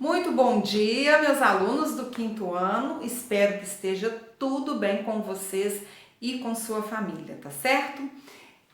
Muito bom dia, meus alunos do quinto ano. Espero que esteja tudo bem com vocês e com sua família, tá certo?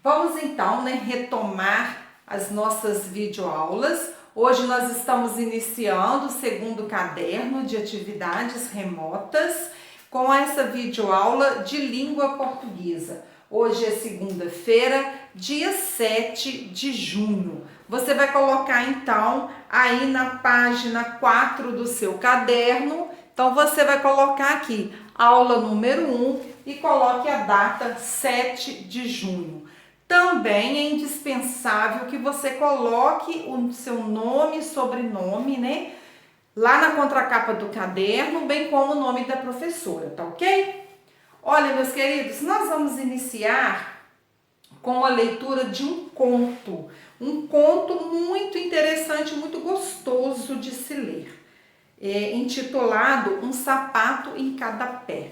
Vamos então, retomar as nossas videoaulas. Hoje nós estamos iniciando o segundo caderno de atividades remotas com essa videoaula de língua portuguesa. Hoje é segunda-feira, dia 7 de junho. Você vai colocar então aí na página 4 do seu caderno. Então você vai colocar aqui aula número 1 e coloque a data 7 de junho. Também é indispensável que você coloque o seu nome e sobrenome, lá na contracapa do caderno, bem como o nome da professora, tá ok? Olha, meus queridos, nós vamos iniciar com a leitura de um conto muito interessante, muito gostoso de se ler, intitulado Um Sapato em Cada Pé.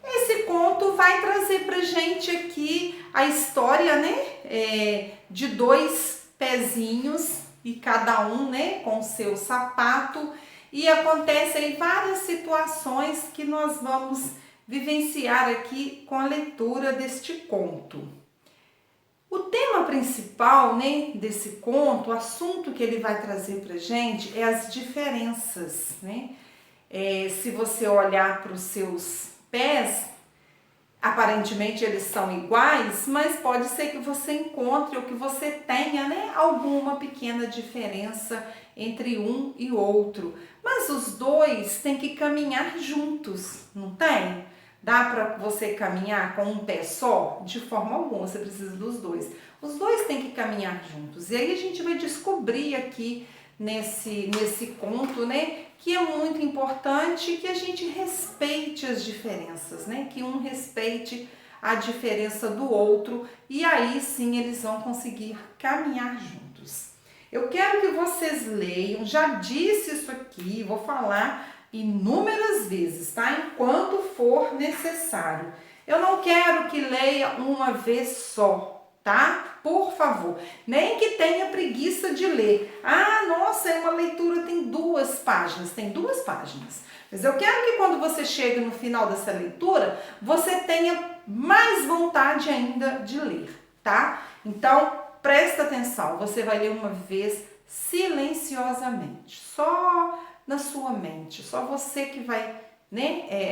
Esse conto vai trazer pra gente aqui a história, de dois pezinhos e cada um, com seu sapato, e acontece aí várias situações que nós vamos vivenciar aqui com a leitura deste conto. O tema principal, desse conto, o assunto que ele vai trazer pra gente é as diferenças, se você olhar para os seus pés, aparentemente eles são iguais, mas pode ser que você encontre ou que você tenha, alguma pequena diferença entre um e outro. Mas os dois têm que caminhar juntos, não tem? Dá para você caminhar com um pé só? De forma alguma, você precisa dos dois. Os dois têm que caminhar juntos. E aí a gente vai descobrir aqui nesse conto, que é muito importante que a gente respeite as diferenças, que um respeite a diferença do outro, e aí sim eles vão conseguir caminhar juntos. Eu quero que vocês leiam, já disse isso aqui, vou falar inúmeras vezes, tá? Enquanto for necessário. Eu não quero que leia uma vez só, tá? Por favor, nem que tenha preguiça de ler. Ah, nossa, é uma leitura, tem 2 páginas. Tem 2 páginas. Mas eu quero que quando você chegue no final dessa leitura, você tenha mais vontade ainda de ler, tá? Então, presta atenção. Você vai ler uma vez silenciosamente, só na sua mente, só você que vai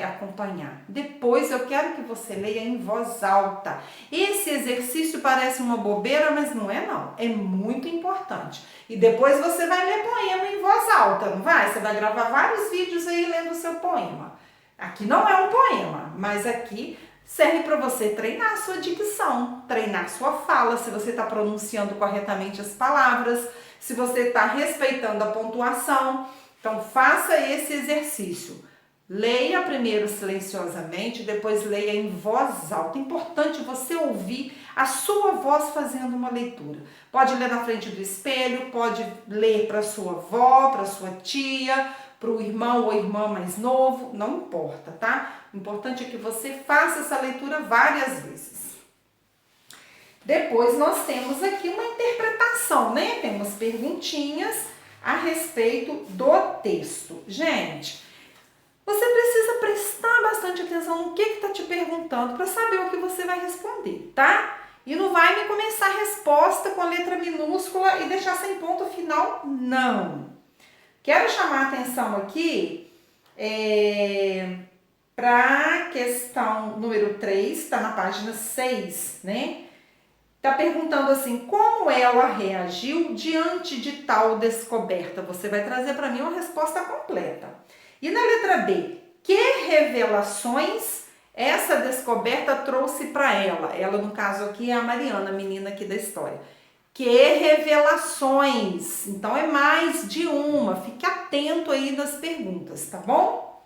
acompanhar. Depois eu quero que você leia em voz alta. Esse exercício parece uma bobeira, mas não é não. É muito importante. E depois você vai ler poema em voz alta, não vai? Você vai gravar vários vídeos aí lendo o seu poema. Aqui não é um poema, mas aqui serve para você treinar a sua dicção, treinar a sua fala, se você está pronunciando corretamente as palavras, se você está respeitando a pontuação. Então faça esse exercício. Leia primeiro silenciosamente, depois leia em voz alta. É importante você ouvir a sua voz fazendo uma leitura. Pode ler na frente do espelho, pode ler para sua avó, para sua tia, para o irmão ou irmã mais novo, não importa, tá? O importante é que você faça essa leitura várias vezes. Depois nós temos aqui uma interpretação, Tem umas perguntinhas a respeito do texto. Gente, você precisa prestar bastante atenção no que está te perguntando para saber o que você vai responder, tá? E não vai me começar a resposta com a letra minúscula e deixar sem ponto final, não. Quero chamar a atenção aqui para a questão número 3, está na página 6, Está perguntando assim, como ela reagiu diante de tal descoberta? Você vai trazer para mim uma resposta completa. E na letra B, que revelações essa descoberta trouxe para ela? Ela, no caso aqui, é a Mariana, a menina aqui da história. Que revelações? Então é mais de uma. Fique atento aí nas perguntas, tá bom?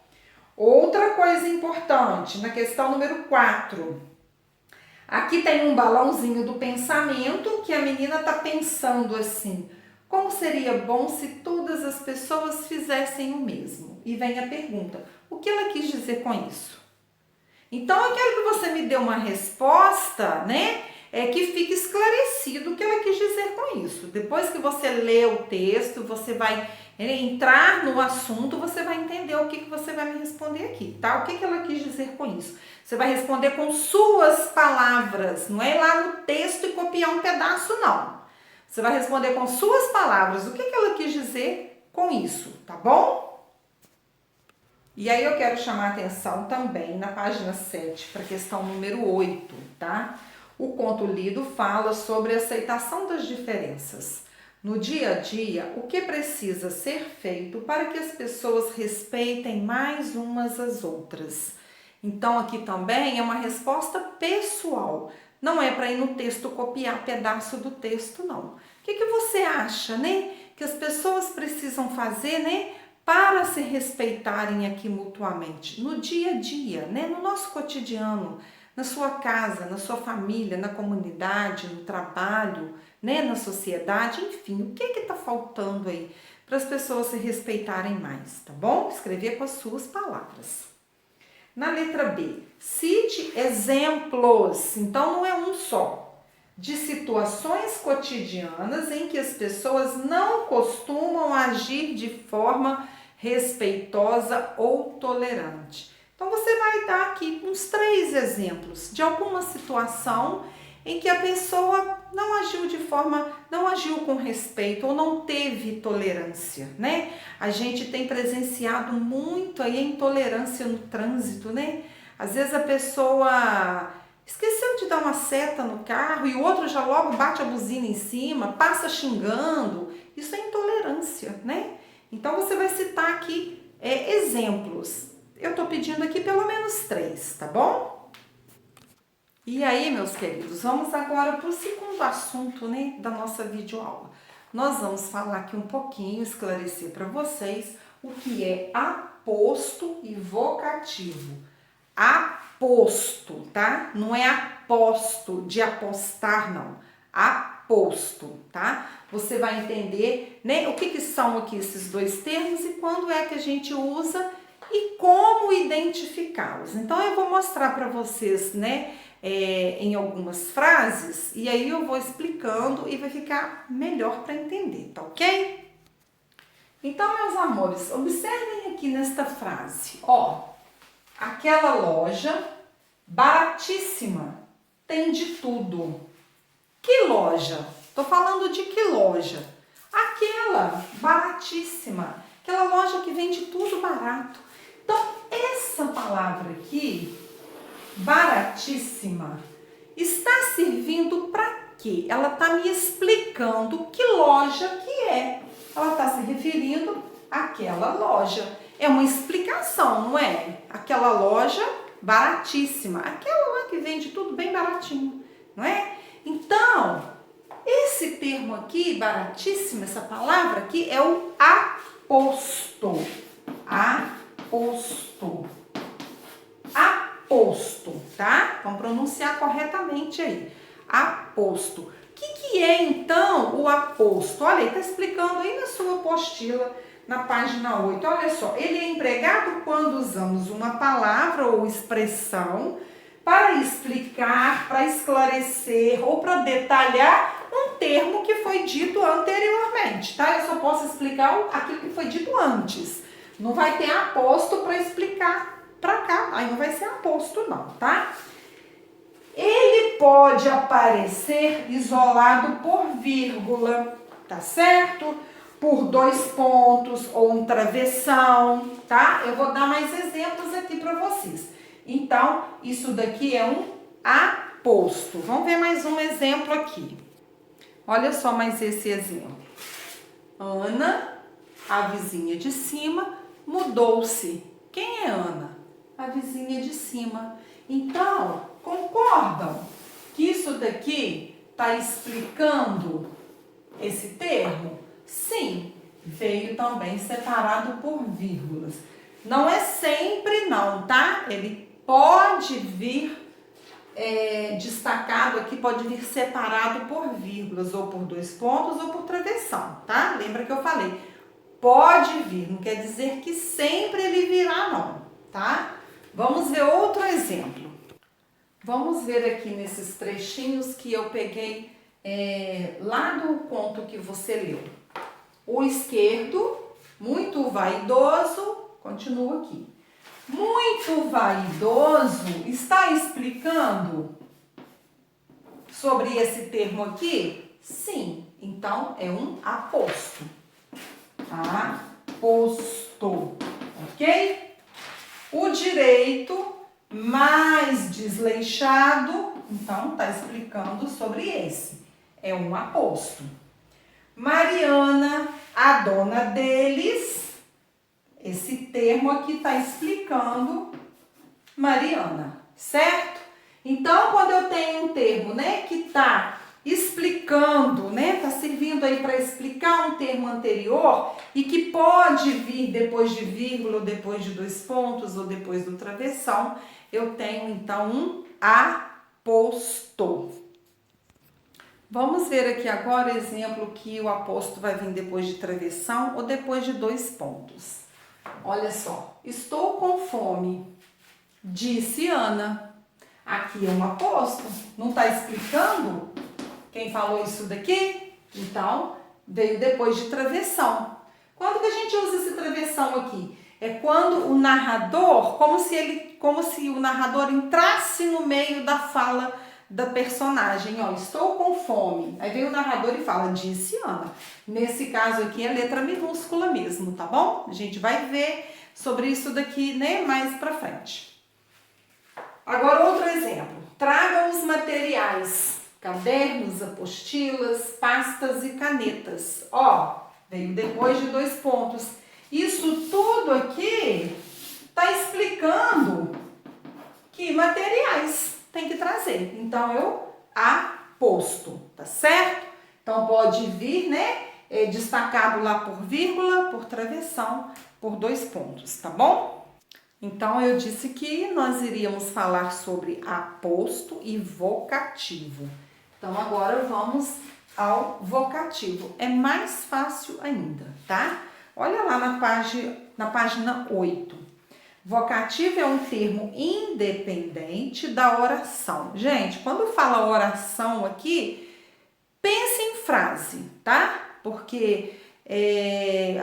Outra coisa importante, na questão número 4. Aqui tem um balãozinho do pensamento que a menina está pensando assim. Como seria bom se todas as pessoas fizessem o mesmo? E vem a pergunta, o que ela quis dizer com isso? Então eu quero que você me dê uma resposta, que fique esclarecido o que ela quis dizer com isso. Depois que você lê o texto, você vai entrar no assunto, você vai entender o que você vai me responder aqui, tá? O que ela quis dizer com isso? Você vai responder com suas palavras, não é ir lá no texto e copiar um pedaço, não. Você vai responder com suas palavras o que ela quis dizer com isso, tá bom? E aí eu quero chamar a atenção também na página 7 para a questão número 8, tá? O conto lido fala sobre a aceitação das diferenças. No dia a dia, o que precisa ser feito para que as pessoas respeitem mais umas às outras? Então aqui também é uma resposta pessoal. Não é para ir no texto copiar pedaço do texto, não. O que você acha, né? Que as pessoas precisam fazer, né? Para se respeitarem aqui mutuamente, no dia a dia, né? No nosso cotidiano, na sua casa, na sua família, na comunidade, no trabalho, né? Na sociedade, enfim, o que está faltando aí para as pessoas se respeitarem mais, tá bom? Escrever com as suas palavras. Na letra B, cite exemplos, então não é um só, de situações cotidianas em que as pessoas não costumam agir de forma respeitosa ou tolerante. Então você vai dar aqui uns 3 exemplos de alguma situação em que a pessoa não agiu com respeito ou não teve tolerância, né? A gente tem presenciado muito aí a intolerância no trânsito, né? Às vezes a pessoa esqueceu de dar uma seta no carro e o outro já logo bate a buzina em cima, passa xingando. Isso é intolerância, né? Então você vai citar aqui exemplos. Eu tô pedindo aqui pelo menos 3, tá bom? E aí, meus queridos, vamos agora para o segundo assunto, né, da nossa videoaula. Nós vamos falar aqui um pouquinho, esclarecer para vocês o que é aposto e vocativo. Aposto, tá? Não é aposto, de apostar, não. Aposto, tá? Você vai entender, né, o que são aqui esses 2 termos e quando é que a gente usa e como identificá-los. Então, eu vou mostrar para vocês, né, em algumas frases e aí eu vou explicando e vai ficar melhor para entender, tá ok? Então, meus amores, observem aqui nesta frase, ó. Aquela loja baratíssima, tem de tudo. Que loja? Tô falando de que loja? Aquela baratíssima, aquela loja que vende tudo barato. Então, essa palavra aqui, baratíssima, está servindo para quê? Ela está me explicando que loja que é. Ela está se referindo àquela loja. É uma explicação, não é? Aquela loja baratíssima, aquela lá que vende tudo bem baratinho, não é? Então, esse termo aqui, baratíssimo, essa palavra aqui é o aposto. Aposto. Aposto, tá? Vamos pronunciar corretamente aí. Aposto. O que é então o aposto? Olha, ele está explicando aí na sua apostila, na página 8. Olha só, ele é empregado quando usamos uma palavra ou expressão para explicar, para esclarecer ou para detalhar um termo que foi dito anteriormente, tá? Eu só posso explicar aquilo que foi dito antes. Não vai ter aposto para explicar para cá, aí não vai ser aposto não, tá? Ele pode aparecer isolado por vírgula, tá certo? Por 2 pontos ou um travessão, tá? Eu vou dar mais exemplos aqui para vocês. Então, isso daqui é um aposto. Vamos ver mais um exemplo aqui. Olha só mais esse exemplo. Ana, a vizinha de cima, mudou-se. Quem é Ana? A vizinha de cima. Então, concordam que isso daqui está explicando esse termo? Sim, veio também separado por vírgulas. Não é sempre não, tá? Ele pode vir destacado aqui, pode vir separado por vírgulas, ou por 2 pontos, ou por travessão, tá? Lembra que eu falei? Pode vir, não quer dizer que sempre ele virá não, tá? Vamos ver outro exemplo. Vamos ver aqui nesses trechinhos que eu peguei lá do conto que você leu. O esquerdo, muito vaidoso, continua aqui. Muito vaidoso está explicando sobre esse termo aqui? Sim, então é um aposto. Aposto, ok? O direito, mais desleixado, então está explicando sobre esse. É um aposto. Mariana, a dona deles, esse termo aqui está explicando Mariana, certo? Então, quando eu tenho um termo, né, que está explicando, né, está servindo aí para explicar um termo anterior e que pode vir depois de vírgula, ou depois de dois pontos, ou depois do travessão, eu tenho então um aposto. Vamos ver aqui agora o exemplo que o aposto vai vir depois de travessão ou depois de dois pontos. Olha só, estou com fome, disse Ana. Aqui é um aposto, não está explicando quem falou isso daqui? Então, veio depois de travessão. Quando que a gente usa esse travessão aqui? É quando o narrador, como se o narrador entrasse no meio da fala da personagem. Ó, estou com fome. Aí vem o narrador e fala, disse Ana. Nesse caso aqui é letra minúscula mesmo, tá bom? A gente vai ver sobre isso daqui, né, mais pra frente. Agora outro exemplo. Traga os materiais. Cadernos, apostilas, pastas e canetas. Ó, veio depois de dois pontos. Isso tudo aqui tá explicando que materiais tem que trazer. Então, eu aposto, tá certo? Então, pode vir, né, destacado lá por vírgula, por travessão, por dois pontos, tá bom? Então, eu disse que nós iríamos falar sobre aposto e vocativo. Então, agora vamos ao vocativo. É mais fácil ainda, tá? Olha lá na página 8. Vocativo é um termo independente da oração. Gente, quando fala oração aqui, pense em frase, tá? Porque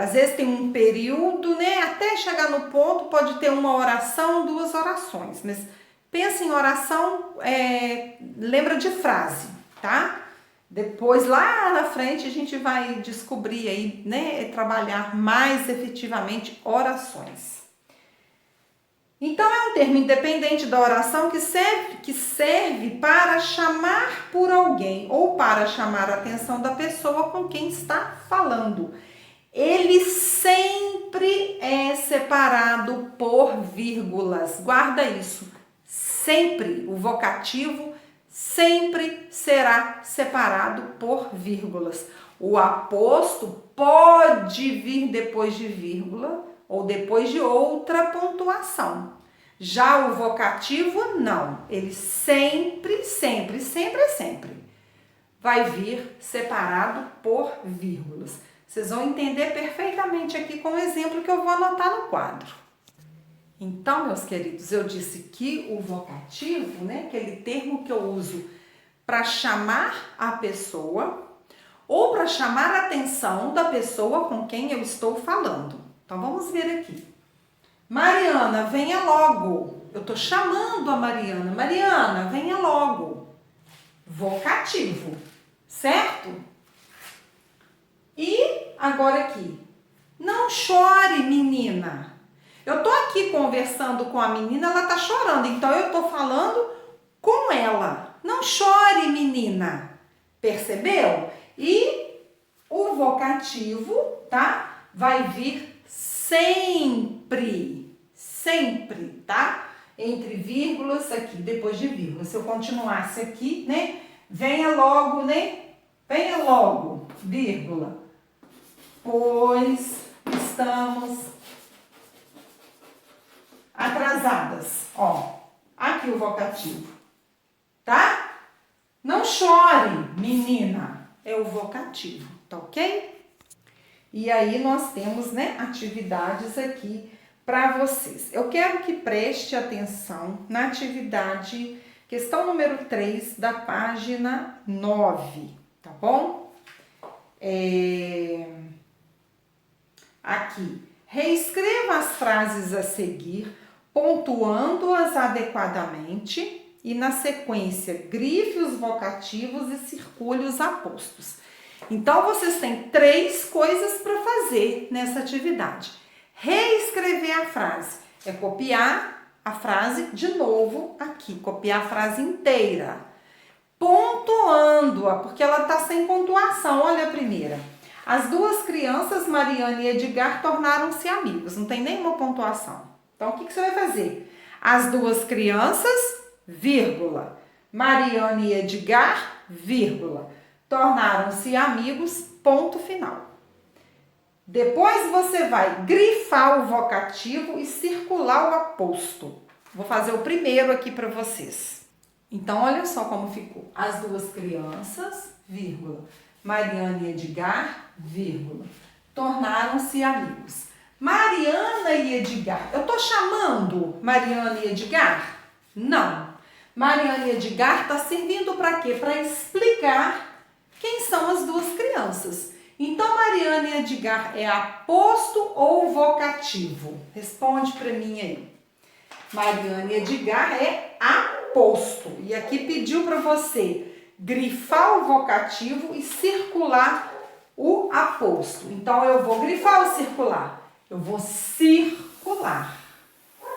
às vezes tem um período, né? Até chegar no ponto pode ter uma oração, duas orações. Mas pensa em oração, lembra de frase, tá? Depois, lá na frente, a gente vai descobrir aí, né? Trabalhar mais efetivamente orações. Então, é um termo independente da oração que serve para chamar por alguém ou para chamar a atenção da pessoa com quem está falando. Ele sempre é separado por vírgulas. Guarda isso. Sempre. O vocativo sempre será separado por vírgulas. O aposto pode vir depois de vírgula ou depois de outra pontuação. Já o vocativo, não. Ele sempre vai vir separado por vírgulas. Vocês vão entender perfeitamente aqui com o exemplo que eu vou anotar no quadro. Então, meus queridos, eu disse que o vocativo, né, aquele termo que eu uso para chamar a pessoa ou para chamar a atenção da pessoa com quem eu estou falando. Então, vamos ver aqui. Mariana, venha logo. Eu estou chamando a Mariana. Mariana, venha logo. Vocativo, certo? E agora aqui. Não chore, menina. Eu estou aqui conversando com a menina, ela está chorando. Então, eu estou falando com ela. Não chore, menina. Percebeu? E o vocativo, tá? Vai vir sempre, tá? Entre vírgulas aqui, depois de vírgula. Se eu continuasse aqui, né? Venha logo, né? Venha logo, vírgula. Pois estamos atrasadas. Ó, aqui o vocativo, tá? Não chore, menina. É o vocativo, tá ok? E aí nós temos, né, atividades aqui para vocês. Eu quero que preste atenção na atividade, questão número 3 da página 9. tá bom? Aqui, reescreva as frases a seguir, pontuando-as adequadamente e, na sequência, grife os vocativos e circule os apostos. Então, vocês têm 3 coisas para fazer nessa atividade. Reescrever a frase é copiar a frase de novo aqui, copiar a frase inteira, pontuando-a, porque ela está sem pontuação. Olha a primeira. As 2 crianças, Mariana e Edgar, tornaram-se amigos. Não tem nenhuma pontuação. Então, o que você vai fazer? As 2 crianças, vírgula. Mariana e Edgar, vírgula. Tornaram-se amigos, ponto final. Depois você vai grifar o vocativo e circular o aposto. Vou fazer o primeiro aqui para vocês. Então, olha só como ficou. As 2 crianças, vírgula. Mariana e Edgar, vírgula. Tornaram-se amigos. Mariana e Edgar. Eu tô chamando Mariana e Edgar? Não. Mariana e Edgar está servindo para quê? Para explicar quem são as 2 crianças. Então, Mariana e Edgar é aposto ou vocativo? Responde para mim aí. Mariana e Edgar é aposto. E aqui pediu para você grifar o vocativo e circular o aposto. Então, eu vou grifar ou circular? Eu vou circular.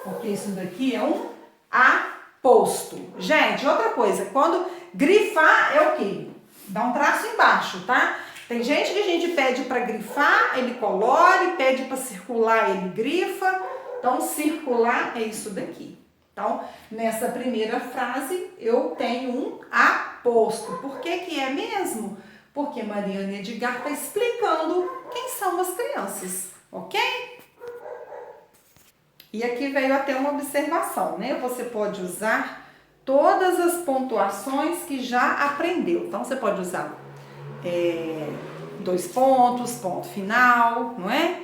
Porque isso daqui é um aposto. Gente, outra coisa. Quando grifar é o quê? Dá um traço embaixo, tá? Tem gente que a gente pede para grifar, ele colore, pede para circular, ele grifa. Então, circular é isso daqui. Então, nessa primeira frase, eu tenho um aposto. Por que que é mesmo? Porque Mariana e Edgar está explicando quem são as crianças, ok? E aqui veio até uma observação, né? Você pode usar todas as pontuações que já aprendeu. Então, você pode usar 2 pontos, ponto final, não é?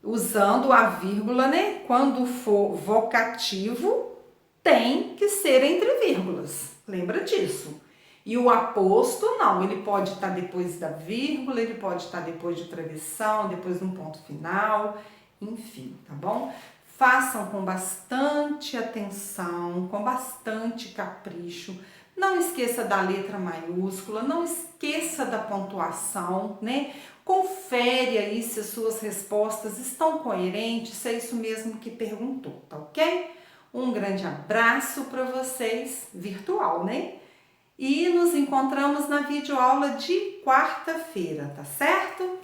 Usando a vírgula, né? Quando for vocativo, tem que ser entre vírgulas. Lembra disso. E o aposto, não. Ele pode estar depois da vírgula, ele pode estar depois de travessão, depois de um ponto final, enfim, tá bom? Façam com bastante atenção, com bastante capricho. Não esqueça da letra maiúscula, não esqueça da pontuação, né? Confere aí se as suas respostas estão coerentes, se é isso mesmo que perguntou, tá ok? Um grande abraço para vocês, virtual, né? E nos encontramos na videoaula de quarta-feira, tá certo?